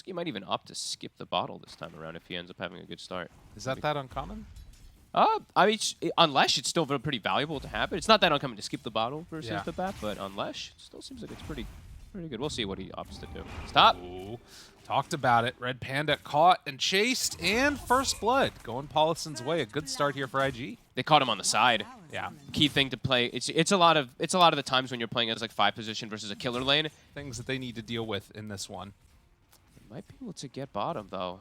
Dusky might even opt to skip the bottle this time around if he ends up having a good start. Is that uncommon? I mean, unless it's still pretty valuable to have it. It's not that uncommon to skip the bottle versus the bat, but unless, it still seems like it's pretty good. We'll see what he opts to do. Stop. Ooh, talked about it. Red Panda caught and chased, and first blood going Paulison's way. A good start here for IG. They caught him on the side. Yeah. Key thing to play. It's a lot of the times when you're playing as like 5 position versus a killer lane. Things that they need to deal with in this one. They might be able to get bottom though.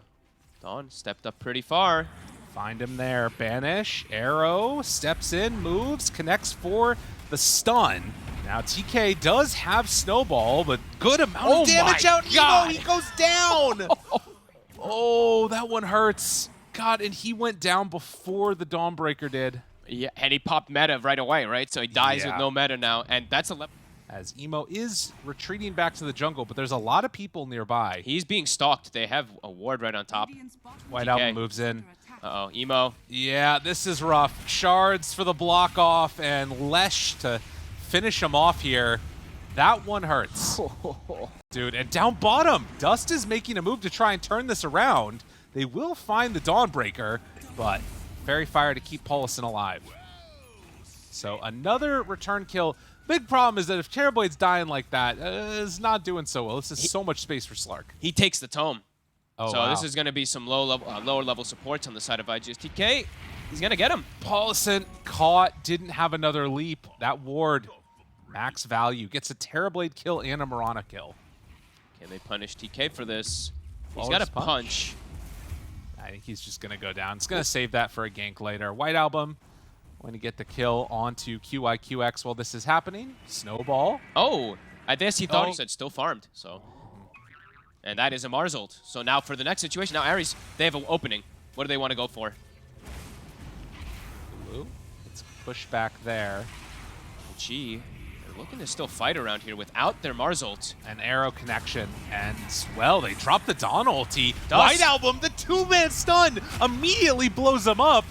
Dawn stepped up pretty far. Find him there. Banish, arrow, steps in, moves, connects for the stun. Now TK does have Snowball, but good amount of damage out. God. He goes down. Oh, that one hurts. God, and he went down before the Dawnbreaker did. Yeah, and he popped meta right away, right? So he dies with no meta now, and that's a as Emo is retreating back to the jungle, but there's a lot of people nearby. He's being stalked. They have a ward right on top. White Album moves in. Uh-oh, Emo. Yeah, this is rough. Shards for the block off, and Lesh to finish him off here. That one hurts. Dude, and down bottom, Dust is making a move to try and turn this around. They will find the Dawnbreaker, but Fairy Fire to keep Paulison alive. So another return kill. Big problem is that if Terrorblade's dying like that, is not doing so well. This is so much space for Slark. He takes the tome. Oh, so this is going to be some lower level supports on the side of IG's TK. He's going to get him. Paulison caught, didn't have another leap. That ward, max value, gets a Terrorblade kill and a Mirana kill. Can they punish TK for this? He's Flawless got a punch. I think he's just going to go down. It's going to save that for a gank later. White Album going to get the kill onto QIQX while this is happening. Snowball. Oh, I guess he thought he said still farmed. So, and that is a Marzold. So now for the next situation, now Aries, they have an opening. What do they want to go for? Ooh, let's push back there. Gee, they're looking to still fight around here without their Marzold. An arrow connection, and well, they drop the Dawn ulti. Dust. White Album, the 2-man stun, immediately blows them up.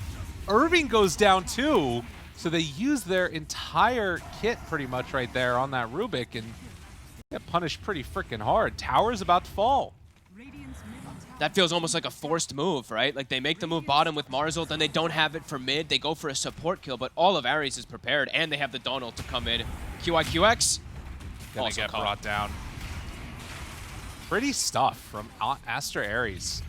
Irving goes down too, so they use their entire kit pretty much right there on that Rubik and get punished pretty freaking hard. Tower's about to fall. That feels almost like a forced move, right? Like they make the move bottom with Marzold, then they don't have it for mid. They go for a support kill, but all of Aries is prepared, and they have the Dawn ult to come in. QIQX Gonna get brought down. Pretty stuff from Aster.Aries.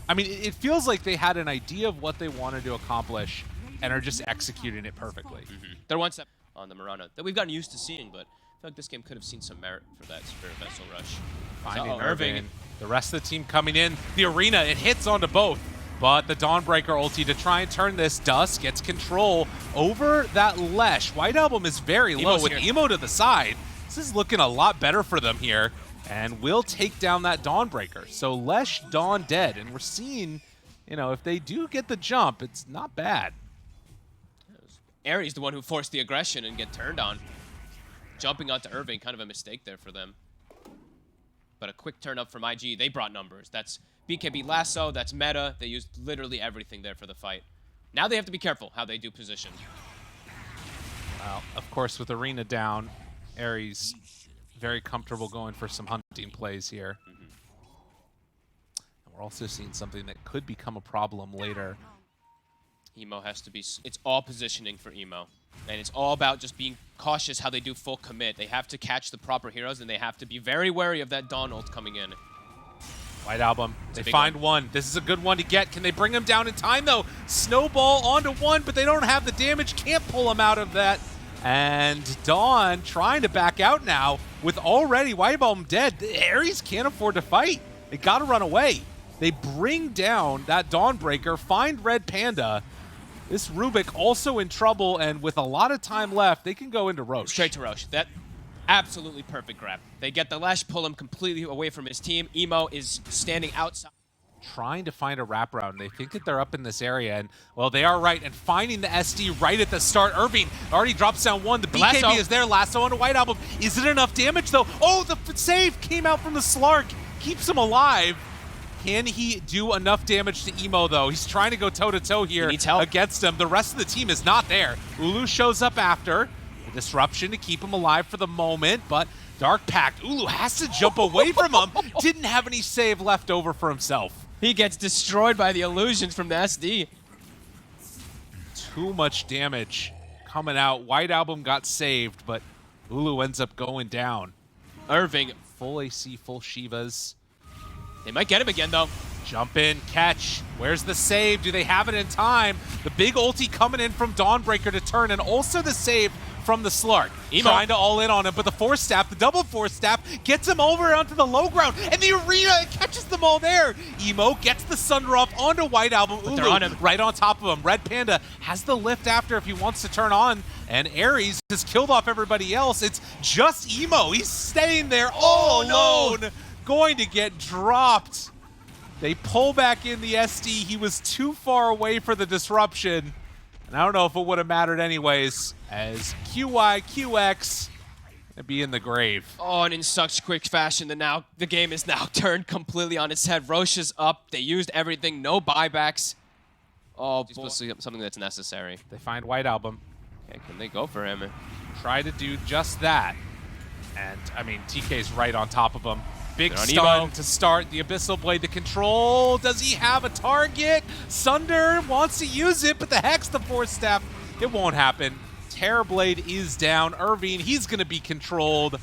I mean, it feels like they had an idea of what they wanted to accomplish and are just executing it perfectly. They're one step on the Mirana that we've gotten used to seeing, but I feel like this game could have seen some merit for that Spirit Vessel rush. Finding Irving. The rest of the team coming in. The arena, it hits onto both. But the Dawnbreaker ulti to try and turn this. Dust gets control over that Lesh. White Album is very low with Emo to the side. This is looking a lot better for them here. And will take down that Dawnbreaker. So Lesh, Dawn dead. And we're seeing, you know, if they do get the jump, it's not bad. Aries the one who forced the aggression and get turned on. Jumping onto Irving, kind of a mistake there for them. But a quick turn up from IG. They brought numbers. That's BKB lasso, that's meta. They used literally everything there for the fight. Now they have to be careful how they do position. Well, of course, with arena down, Aries very comfortable going for some hunting plays here. And we're also seeing something that could become a problem later. Emo has to be, it's all positioning for Emo. And it's all about just being cautious how they do full commit. They have to catch the proper heroes, and they have to be very wary of that Dawn ult coming in. White Album, they find one. This is a good one to get. Can they bring him down in time, though? Snowball onto one, but they don't have the damage. Can't pull him out of that. And Dawn trying to back out now with already White Album dead. The Aries can't afford to fight. They got to run away. They bring down that Dawnbreaker, find Red Panda. This Rubik also in trouble, and with a lot of time left, they can go into Roche. Straight to Roche. That absolutely perfect grab. They get the Lash, pull him completely away from his team. Emo is standing outside. Trying to find a wraparound. They think that they're up in this area, and, well, they are right. And finding the SD right at the start. Irving already drops down one. The BKB lasso is there. Lasso on a White Album. Is it enough damage, though? Oh, the save came out from the Slark. Keeps him alive. Can he do enough damage to Emo, though? He's trying to go toe-to-toe here against him. The rest of the team is not there. Ulu shows up after. disruption to keep him alive for the moment, but Dark Pact, Ulu has to jump away from him. Didn't have any save left over for himself. He gets destroyed by the illusions from the SD. Too much damage coming out. White Album got saved, but Ulu ends up going down. Irving. Full AC, full Shivas. They might get him again, though. Jump in, catch. Where's the save? Do they have it in time? The big ulti coming in from Dawnbreaker to turn, and also the save from the Slark. Emo. Trying to all in on him, but the Force Staff, the double Force Staff, gets him over onto the low ground, and the arena catches them all there. Emo gets the Sunder off onto White Album. But they're on him. Right on top of him. Red Panda has the lift after if he wants to turn on, and Aries has killed off everybody else. It's just Emo. He's staying there all alone. No. Going to get dropped. They pull back in the SD. He was too far away for the disruption. And I don't know if it would have mattered anyways, as QX gonna be in the grave. Oh, and in such quick fashion that now the game is now turned completely on its head. Roche is up. They used everything. No buybacks. Oh, something that's necessary. They find White Album. Okay, can they go for him? Try to do just that. And, I mean, TK's right on top of him. Big stun Emo to start the Abyssal Blade to control. Does he have a target? Sunder wants to use it, but the Hex, the Force Staff, it won't happen. Terrorblade is down. Irving, he's going to be controlled.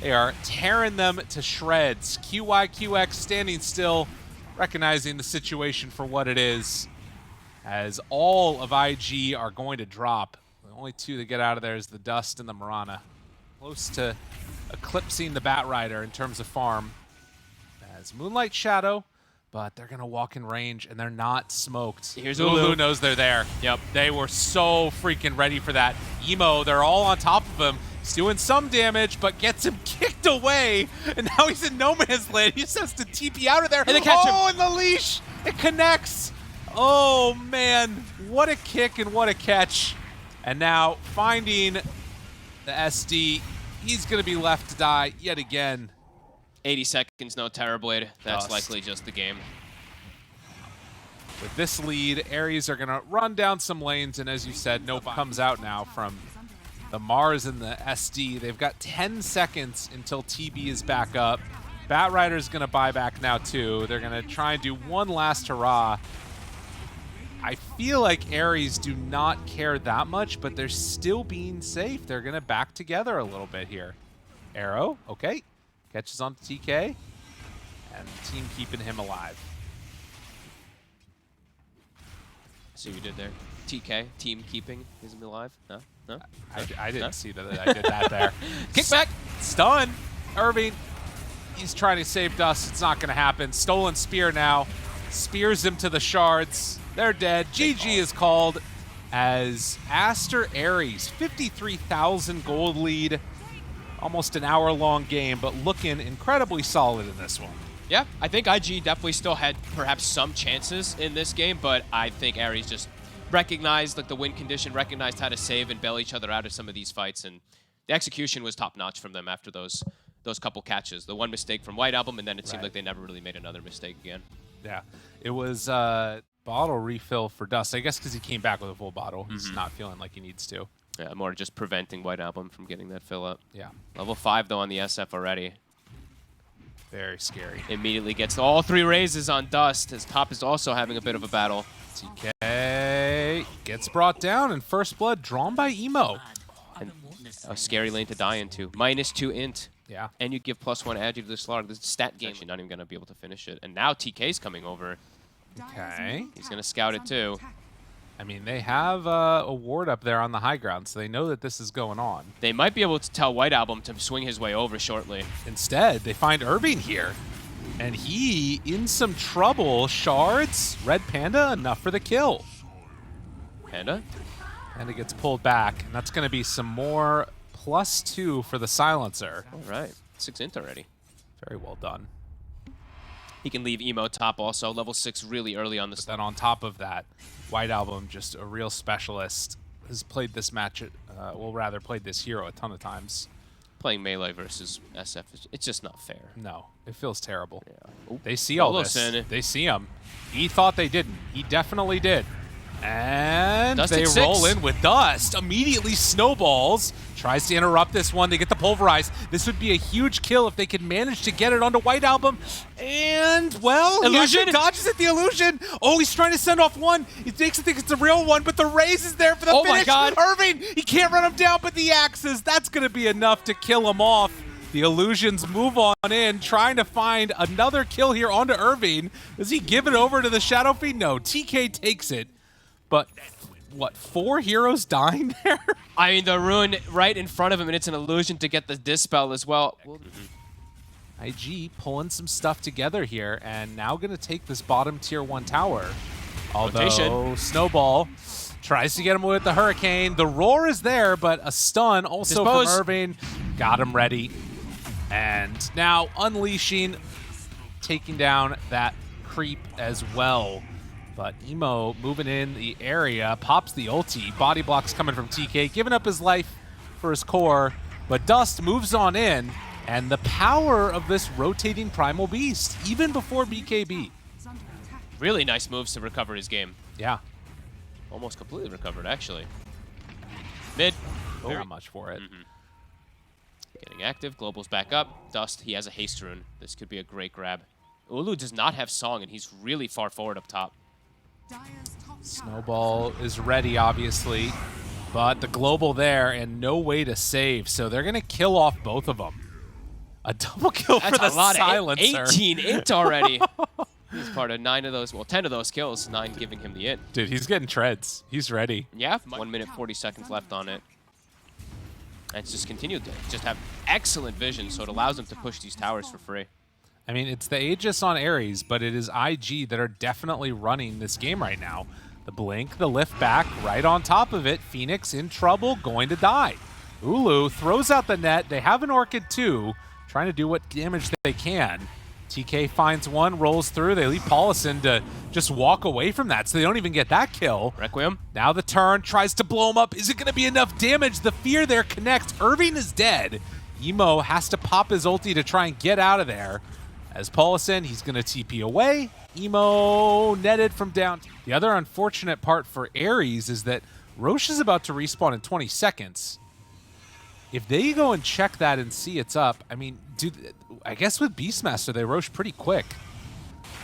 They are tearing them to shreds. QX standing still, recognizing the situation for what it is, as all of IG are going to drop. The only two that get out of there is the Dust and the Mirana. Close to eclipsing the Batrider in terms of farm as Moonlight Shadow, but they're gonna walk in range and they're not smoked. Here's Ulu knows they're there. Yep. They were so freaking ready for that. Emo, they're all on top of him. He's doing some damage, but gets him kicked away, and now he's in no man's land. He just has to TP out of there. And they catch him. Oh, and the leash, it connects. Oh man, what a kick and what a catch. And now finding the SD, he's going to be left to die yet again. 80 seconds, no Terrorblade. That's Dust. likely just the game. With this lead, Aries are going to run down some lanes, and as you said, no comes out now from the Mars and the SD. They've got 10 seconds until TB is back up. Batrider's going to buy back now too. They're going to try and do one last hurrah. I feel like Aries do not care that much, but they're still being safe. They're going to back together a little bit here. Arrow, okay. Catches on to TK. And the team keeping him alive. See what you did there. TK, team keeping him alive. No? No? I didn't see that I did that there. Kickback! Stun. Irving, he's trying to save Dust. It's not going to happen. Stolen Spear now. Spears him to the shards. They're dead. GG is called as Aster.Aries, 53,000 gold lead. Almost an hour-long game, but looking incredibly solid in this one. Yeah, I think IG definitely still had perhaps some chances in this game, but I think Aries just recognized like the win condition, recognized how to save and bail each other out of some of these fights, and the execution was top-notch from them after those couple catches. The one mistake from White Album, and then it seemed like they never really made another mistake again. Yeah, it was bottle refill for Dust. I guess because he came back with a full bottle. He's not feeling like he needs to. Yeah, more just preventing White Album from getting that fill up. Yeah. Level 5, though, on the SF already. Very scary. Immediately gets all 3 raises on Dust, as Top is also having a bit of a battle. TK gets brought down, and First Blood drawn by Emo. And a scary lane to die into. -2 int. Yeah. And you give +1 agi to the Slaughter. This is stat game. You're not even going to be able to finish it. And now TK's coming over. Okay. He's going to scout it, too. I mean, they have a ward up there on the high ground, so they know that this is going on. They might be able to tell White Album to swing his way over shortly. Instead, they find Irving here. And he in some trouble. Shards, Red Panda, enough for the kill. Panda? Panda gets pulled back, and that's going to be some more +2 for the Silencer. All right. 6 int already. Very well done. He can leave Emo top also. Level 6 really early on this. Then on top of that, White Album, just a real specialist, has played this match, well, rather played this hero a ton of times. Playing melee versus SF, it's just not fair. No, it feels terrible. Yeah. They see all this. They see him. He thought they didn't. He definitely did. And Dust they at roll 6. in with Dust. Immediately snowballs. Tries to interrupt this one. They get the Pulverize. This would be a huge kill if they could manage to get it onto White Album. And, well, Illusion he dodges at the Illusion. Oh, he's trying to send off one. He makes it think it's a real one, but the raise is there for the finish. My God. Irving, he can't run him down, but the axes, that's going to be enough to kill him off. The Illusions move on in, trying to find another kill here onto Irving. Does he give it over to the Shadow Fiend? No, TK takes it. But, what, 4 heroes dying there? I mean, the rune right in front of him, and it's an illusion to get the Dispel as well. IG pulling some stuff together here, and now going to take this bottom tier 1 tower. Although Rotation. Snowball tries to get him with the Hurricane. The roar is there, but a stun also Dispose. from Irving. Got him ready. And now unleashing, taking down that creep as well. But Emo moving in the area, pops the ulti. Body blocks coming from TK, giving up his life for his core. But Dust moves on in, and the power of this rotating Primal Beast, even before BKB. Really nice moves to recover his game. Yeah. Almost completely recovered, actually. Mid. Not much for it. Getting active. Global's back up. Dust, he has a haste rune. This could be a great grab. Ulu does not have Song, and he's really far forward up top. Snowball is ready, obviously, but the global there and no way to save, so they're going to kill off both of them. A double kill for the silencer. 18 int already. He's part of 9 of those, well, 10 of those kills, 9 giving him the int. Dude, he's getting treads. He's ready. Yeah, 1 minute 40 seconds left on it. And it's just continued to just have excellent vision, so it allows him to push these towers for free. I mean, it's the Aegis on Ares, but it is IG that are definitely running this game right now. The blink, the lift back, right on top of it. Phoenix in trouble, going to die. Ulu throws out the net. They have an Orchid too, trying to do what damage they can. TK finds one, rolls through. They leave Paulison to just walk away from that, so they don't even get that kill. Requiem. Now the turn, tries to blow him up. Is it going to be enough damage? The fear there connects. Irving is dead. Emo has to pop his ulti to try and get out of there. As Paulison, he's going to TP away. Emo netted from down. The other unfortunate part for Aries is that Roche is about to respawn in 20 seconds. If they go and check that and see it's up, I mean, dude, I guess with Beastmaster, they Roche pretty quick.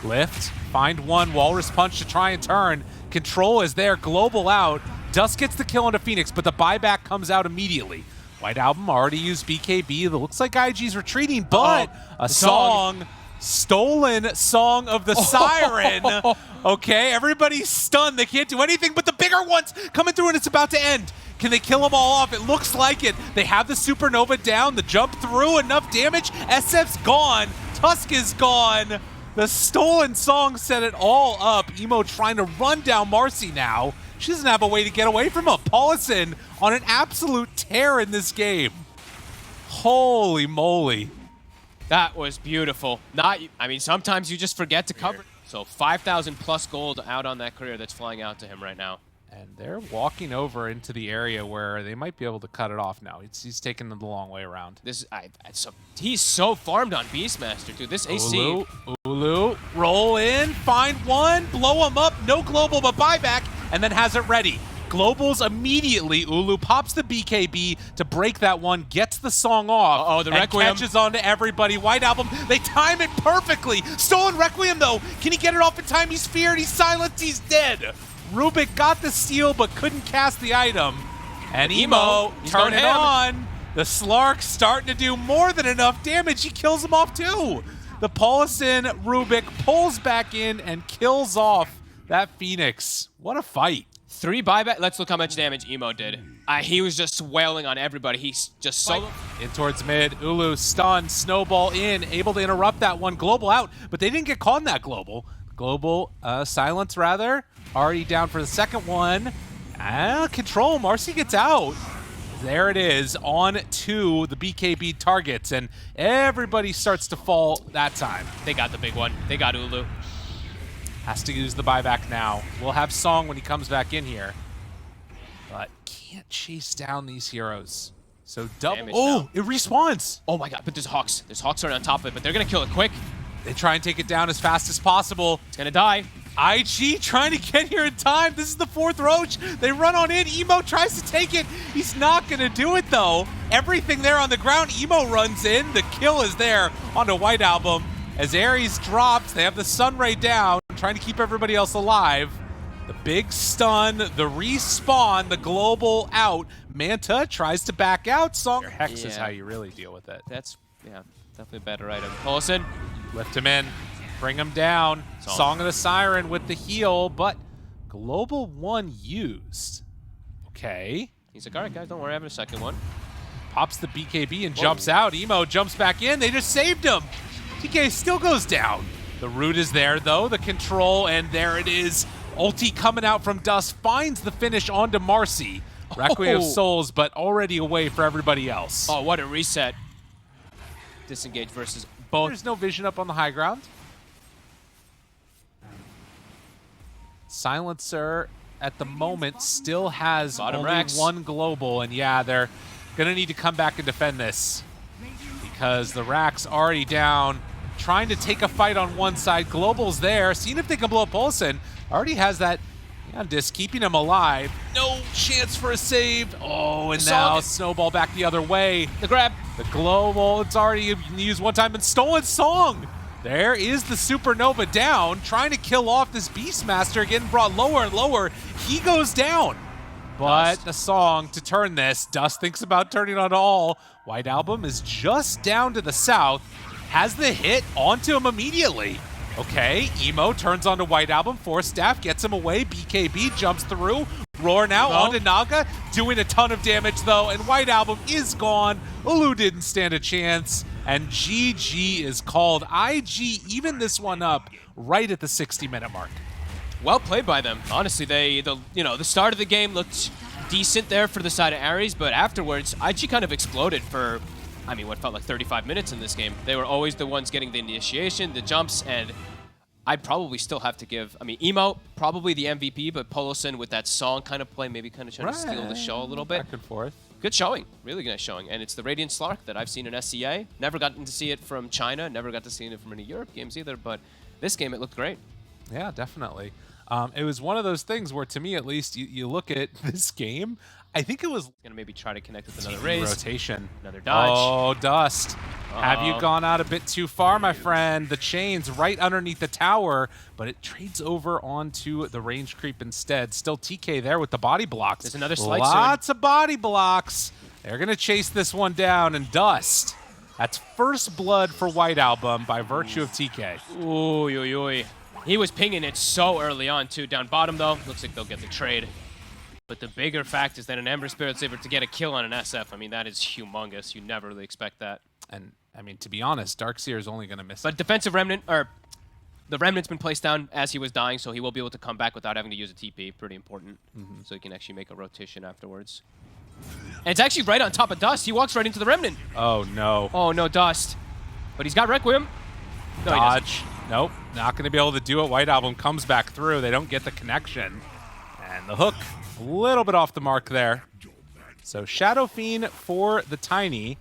Lift, find one, Walrus Punch to try and turn. Control is there, Global out. Dust gets the kill onto Phoenix, but the buyback comes out immediately. White Album already used BKB. It looks like IG's retreating, but a song. Stolen Song of the Siren. Okay, everybody's stunned. They can't do anything, but the bigger one's coming through and it's about to end. Can they kill them all off? It looks like it. They have the Supernova down, the jump through, enough damage. SF's gone. Tusk is gone. The Stolen Song set it all up. Emo trying to run down Marcy now. She doesn't have a way to get away from him. Paulison on an absolute tear in this game. Holy moly. That was beautiful. I mean, sometimes you just forget to cover. So 5,000 plus gold out on that career that's flying out to him right now. And they're walking over into the area where they might be able to cut it off now. He's taking them the long way around. He's so farmed on Beastmaster, dude. This AC. Ulu, roll in, find one, blow him up, no global, but buyback, and then has it ready. Globals immediately. Ulu pops the BKB to break that one, gets the song off, the and Requiem catches on to everybody. White Album, they time it perfectly. Stolen Requiem, though. Can he get it off in time? He's feared, he's silenced, he's dead. Rubik got the steal, but couldn't cast the item. And Emo, turn it on. The Slark starting to do more than enough damage. He kills him off, too. The Paulison Rubik pulls back in and kills off that Phoenix. What a fight. 3 buyback. Let's look how much damage Emo did. He was just wailing on everybody. He's just solo. In towards mid. Ulu stun. Snowball in. Able to interrupt that one. Global out. But they didn't get caught in that global. Global silence, rather. Already down for the second one. Control. Marcy gets out. There it is. On to the BKB targets. And everybody starts to fall that time. They got the big one. They got Ulu. Has to use the buyback now. We'll have Song when he comes back in here. But can't chase down these heroes. So double. Oh, it respawns. Oh my god, but there's Hawks. There's Hawks right on top of it, but they're going to kill it quick. They try and take it down as fast as possible. It's going to die. IG trying to get here in time. This is the fourth Roach. They run on in. Emo tries to take it. He's not going to do it, though. Everything there on the ground. Emo runs in. The kill is there onto White Album. As Aries drops, they have the Sunray down, trying to keep everybody else alive. The big stun, the respawn, the global out. Manta tries to back out. Song. Your Hex is how you really deal with it. That's, definitely a better item. Paulson. Lift him in. Bring him down. Song of the Siren with the heal, but Global 1 used. Okay. He's like, all right, guys, don't worry, I have a second one. Pops the BKB and jumps out. Emo jumps back in. They just saved him. TK still goes down. The root is there, though. The control, and there it is. Ulti coming out from Dust finds the finish onto Marcy. Requiem of Souls, but already away for everybody else. Oh, what a reset. Disengage versus both. There's no vision up on the high ground. Silencer at the moment still has only one global, and yeah, they're gonna need to come back and defend this because the Rack's already down, trying to take a fight on one side. Global's there, seeing if they can blow up Olsen. Already has that disc keeping him alive. No chance for a save. Oh, and now Snowball back the other way. The grab. The global, it's already used one time and stolen. Song. There is the Supernova down, trying to kill off this Beastmaster, getting brought lower and lower. He goes down. But the Song to turn this. Dust thinks about turning on all. White Album is just down to the south. Has the hit onto him immediately. Okay, Emo turns onto White Album. Force Staff gets him away. BKB jumps through. Roar now onto Naga. Doing a ton of damage, though. And White Album is gone. Ulu didn't stand a chance. And GG is called. IG even this one up right at the 60-minute mark. Well played by them. Honestly, the start of the game looked decent there for the side of Aries, but afterwards, IG kind of exploded for, I mean, what felt like 35 minutes in this game. They were always the ones getting the initiation, the jumps, and I'd probably still have to give, I mean, Emo, probably the MVP, but Poloson with that Song kind of play, maybe kind of trying to steal the show a little bit. Back and forth. Good showing, really good showing. And it's the Radiant Slark that I've seen in SCA. Never gotten to see it from China, never got to see it from any Europe games either, but this game, it looked great. Yeah, definitely. It was one of those things where, to me at least, you look at this game, I think it was going to maybe try to connect with another raise. Rotation. Another dodge. Oh, Dust. Have you gone out a bit too far, my friend? The chain's right underneath the tower, but it trades over onto the range creep instead. Still TK there with the body blocks. There's another slide Lots of body blocks. They're going to chase this one down, and Dust. That's first blood for White Album by virtue of TK. Ooh. He was pinging it so early on, too. Down bottom, though, looks like they'll get the trade. But the bigger fact is that an Ember Spirit's able to get a kill on an SF. I mean, that is humongous. You never really expect that. And, I mean, to be honest, Darkseer is only going to miss But defensive Remnant, or the Remnant's been placed down as he was dying, so he will be able to come back without having to use a TP. Pretty important. So he can actually make a rotation afterwards. And it's actually right on top of Dust. He walks right into the Remnant. Oh, no. Oh, no, Dust. But he's got Requiem. No, dodge. Nope, not going to be able to do it. White Album comes back through. They don't get the connection. And the hook, a little bit off the mark there. So Shadow Fiend for the Tiny.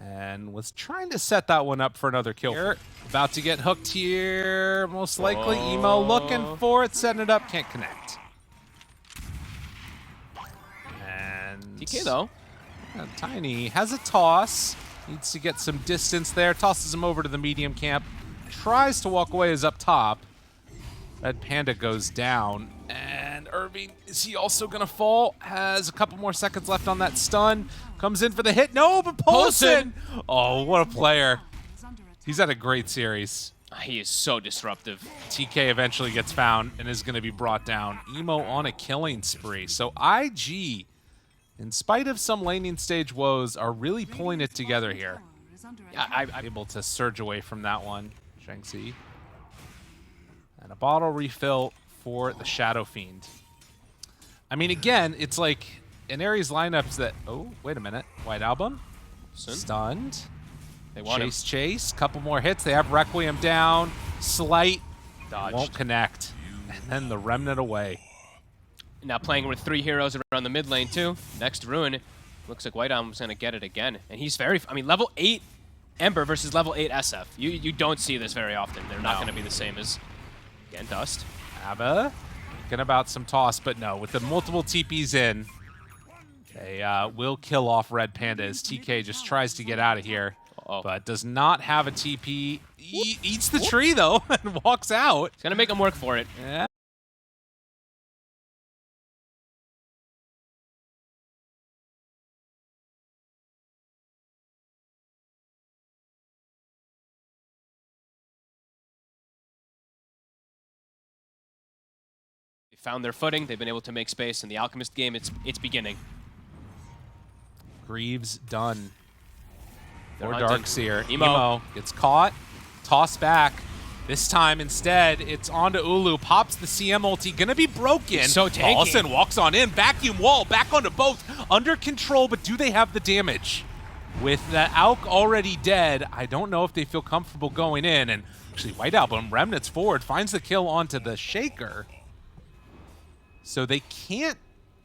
And was trying to set that one up for another kill. Here, about to get hooked here. Most likely. Emo looking for it, setting it up. Can't connect. And TK, though. Tiny has a toss. Needs to get some distance there. Tosses him over to the medium camp. Tries to walk away as up top. Red Panda goes down. And Irving, is he also going to fall? Has a couple more seconds left on that stun. Comes in for the hit. No, but Paulson! Oh, what a player. He's had a great series. He is so disruptive. TK eventually gets found and is going to be brought down. Emo on a killing spree. So IG, in spite of some laning stage woes, are really pulling it together here. Yeah, I'm able to surge away from that one. Shang-Chi. And a bottle refill for the Shadow Fiend. I mean, again, it's like in Aries lineups that... Oh, wait a minute. White Album. Stunned. They want Chase. Couple more hits. They have Requiem down. Slight. Dodged. Won't connect. And then the Remnant away. Now playing with 3 heroes around the mid lane, too. Next Ruin. Looks like White Album's going to get it again. And he's very... I mean, level 8 Ember versus level 8 SF. You don't see this very often. They're not going to be the same as, again, Dust. Abba thinking about some toss, but no, with the multiple TPs in, they will kill off Red Panda as TK just tries to get out of here, but does not have a TP. Eats the tree, though, and walks out. It's going to make him work for it. Yeah. They found their footing. They've been able to make space. In the Alchemist game, it's beginning. Greaves done. They're Or hunting. Darkseer. Emo gets caught. Tossed back. This time, instead, it's onto Ulu. Pops the CM ulti. Gonna be broken. He's so tanky. Paulson walks on in. Vacuum wall. Back onto both. Under control, but do they have the damage? With the Alk already dead, I don't know if they feel comfortable going in. And actually, White Album remnants forward. Finds the kill onto the Shaker. So they can't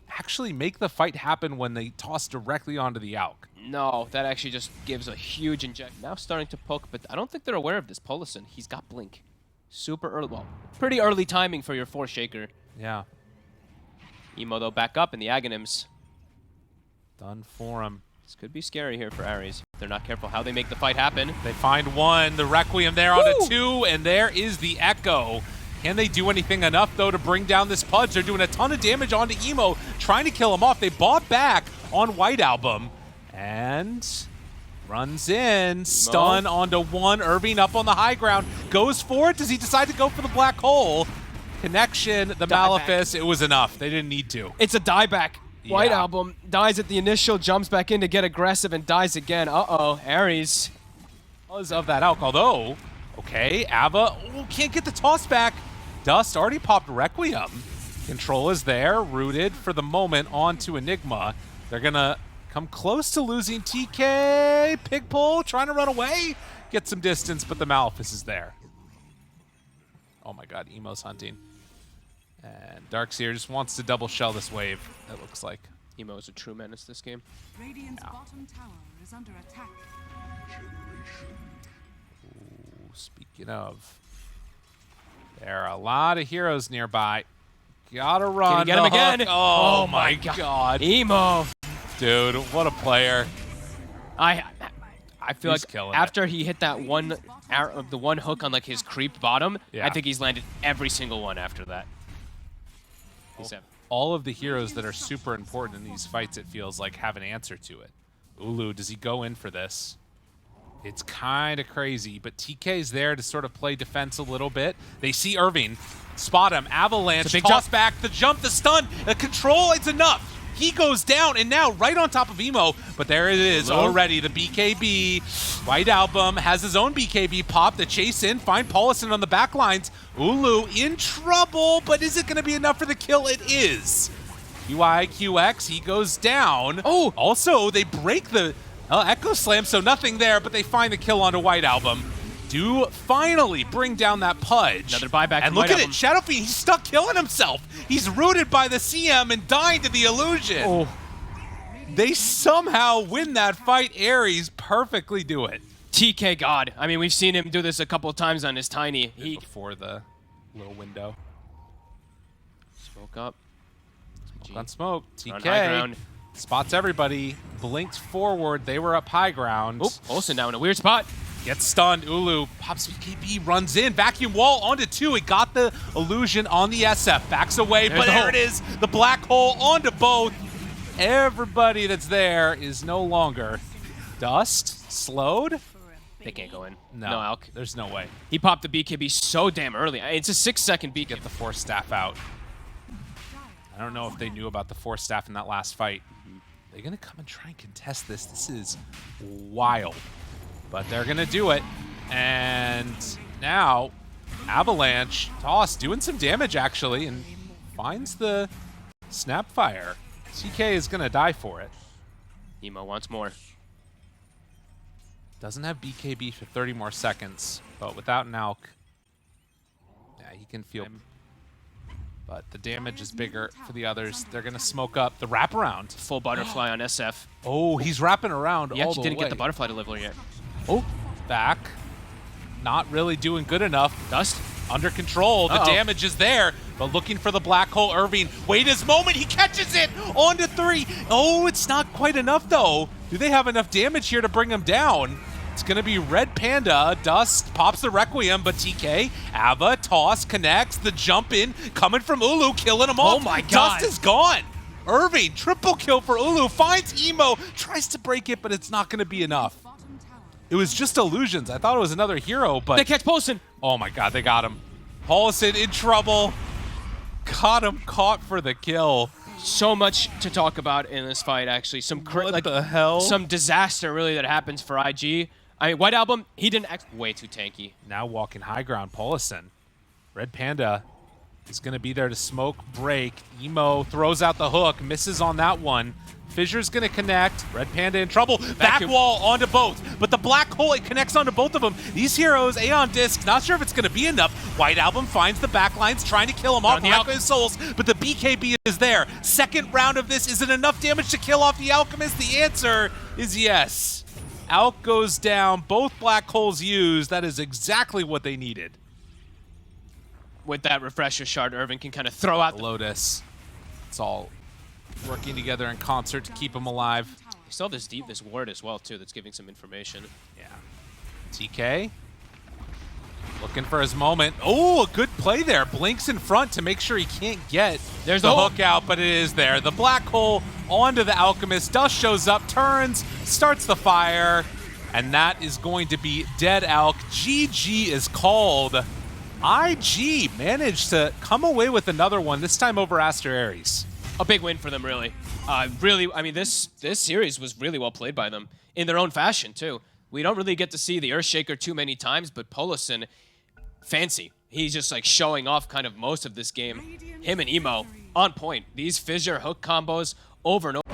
actually make the fight happen when they toss directly onto the Alk. No, that actually just gives a huge injection. Now starting to poke, but I don't think they're aware of this. Polison, he's got Blink. Super early. Well, pretty early timing for your 4 Shaker. Yeah. Emo, though, back up in the Aghanims. Done for him. This could be scary here for Aries. They're not careful how they make the fight happen. They find one. The Requiem there onto 2, and there is the Echo. Can they do anything enough, though, to bring down this Pudge? They're doing a ton of damage onto Emo, trying to kill him off. They bought back on White Album. And runs in, stun onto 1. Irving up on the high ground, goes for it. Does he decide to go for the black hole? Connection, the Malefice, it was enough. They didn't need to. It's a dieback. White Album dies at the initial, jumps back in to get aggressive, and dies again. Uh-oh, Aries. Because of that Alk, although, okay, Ava can't get the toss back. Dust already popped Requiem. Control is there, rooted for the moment onto Enigma. They're gonna come close to losing TK. Pigpull trying to run away. Get some distance, but the Malefice is there. Oh my god, Emo's hunting. And Darkseer just wants to double shell this wave, it looks like. Emo is a true menace this game. Radiant's bottom tower is under attack. Ooh, speaking of, there are a lot of heroes nearby. Gotta run. Can you get him again? Oh my god. Emo. Dude, what a player. I feel He's like killing after he hit that one the one hook on like his creep bottom, I think he's landed every single one after that. All of the heroes that are super important in these fights, it feels like, have an answer to it. Ulu, does he go in for this? It's kind of crazy, but TK's there to sort of play defense a little bit. They see Irving, spot him, avalanche, toss back, the jump, the stun, the control, it's enough. He goes down, and now right on top of Emo, but there it is already, the BKB. White Album has his own BKB pop, the chase in, find Paulison on the back lines. Ulu in trouble, but is it going to be enough for the kill? It is. QIQX, he goes down. Oh, also, they break the Echo Slam, so nothing there, but they find the kill onto White Album. Do finally bring down that Pudge. Another buyback. And look at it, Shadow Fiend, he's stuck killing himself. He's rooted by the CM and dying to the illusion. Oh. They somehow win that fight. Aries perfectly do it. TK God. I mean, we've seen him do this a couple of times on his Tiny. Before the little window. Smoke up. Smoke on smoke. TK spots everybody. Blinked forward. They were up high ground. Oh, Olsen now in a weird spot. Gets stunned. Ulu pops BKB, runs in. Vacuum wall onto 2. It got the illusion on the SF. Backs away, but there it is. The black hole onto both. Everybody that's there is no longer. Dust slowed. They can't go in. No, Alk. There's no way. He popped the BKB so damn early. It's a 6-second BKB. Get the Force Staff out. I don't know if they knew about the Force Staff in that last fight. They're going to come and try and contest this. This is wild. But they're going to do it. And now, Avalanche, Toss doing some damage, actually, and finds the Snapfire. TK is going to die for it. Emo wants more. Doesn't have BKB for 30 more seconds, but without an Alk, yeah, he can feel. But the damage is bigger for the others. They're going to smoke up the wraparound. Full butterfly on SF. Oh, he's wrapping around all the way. He actually didn't get the butterfly delivery yet. Oh, back. Not really doing good enough. Dust. Under control. The damage is there. but looking for the black hole. Irving, wait his moment, he catches it! On to 3. Oh, it's not quite enough though. Do they have enough damage here to bring him down? It's gonna be Red Panda. Dust pops the Requiem, but TK, Ava, toss, connects, the jump in, coming from Ulu, killing him off. Oh my God. Dust is gone. Irving, triple kill for Ulu, finds Emo, tries to break it, but it's not gonna be enough. Bottom tower. It was just illusions. I thought it was another hero, but They catch Polson. oh my God, they got him. Paulson in trouble. Got him caught for the kill. So much to talk about in this fight, actually. What the hell? Some disaster, really, that happens for IG. I mean, White Album, he didn't act way too tanky. Now walking high ground, Paulson. Red Panda is going to be there to smoke break. Emo throws out the hook, misses on that one. Fissure's going to connect. Red Panda in trouble. Back wall onto both. But the black hole, it connects onto both of them. These heroes, Aeon Disc, not sure if it's going to be enough. White Album finds the backlines, trying to kill him off. Alchemist Souls, but the BKB is there. Second round of this. Is it enough damage to kill off the Alchemist? The answer is yes. Alk goes down. Both black holes used. That is exactly what they needed. With that refresher shard, Irving can kind of throw out the Lotus. It's all working together in concert to keep him alive. You still have this ward as well, too, that's giving some information. Yeah. TK looking for his moment. Oh, a good play there. Blinks in front to make sure he can't get There's the the hook out, but it is there. The black hole onto the Alchemist. Dust shows up, turns, starts the fire, and that is going to be dead Alk. GG is called. IG managed to come away with another one, this time over Aster.Aries. A big win for them, really. Really, I mean, this series was really well played by them in their own fashion, too. We don't really get to see the Earthshaker too many times, but Polison, fancy. He's just like showing off kind of most of this game. Him and Emo, on point. These fissure hook combos over and over.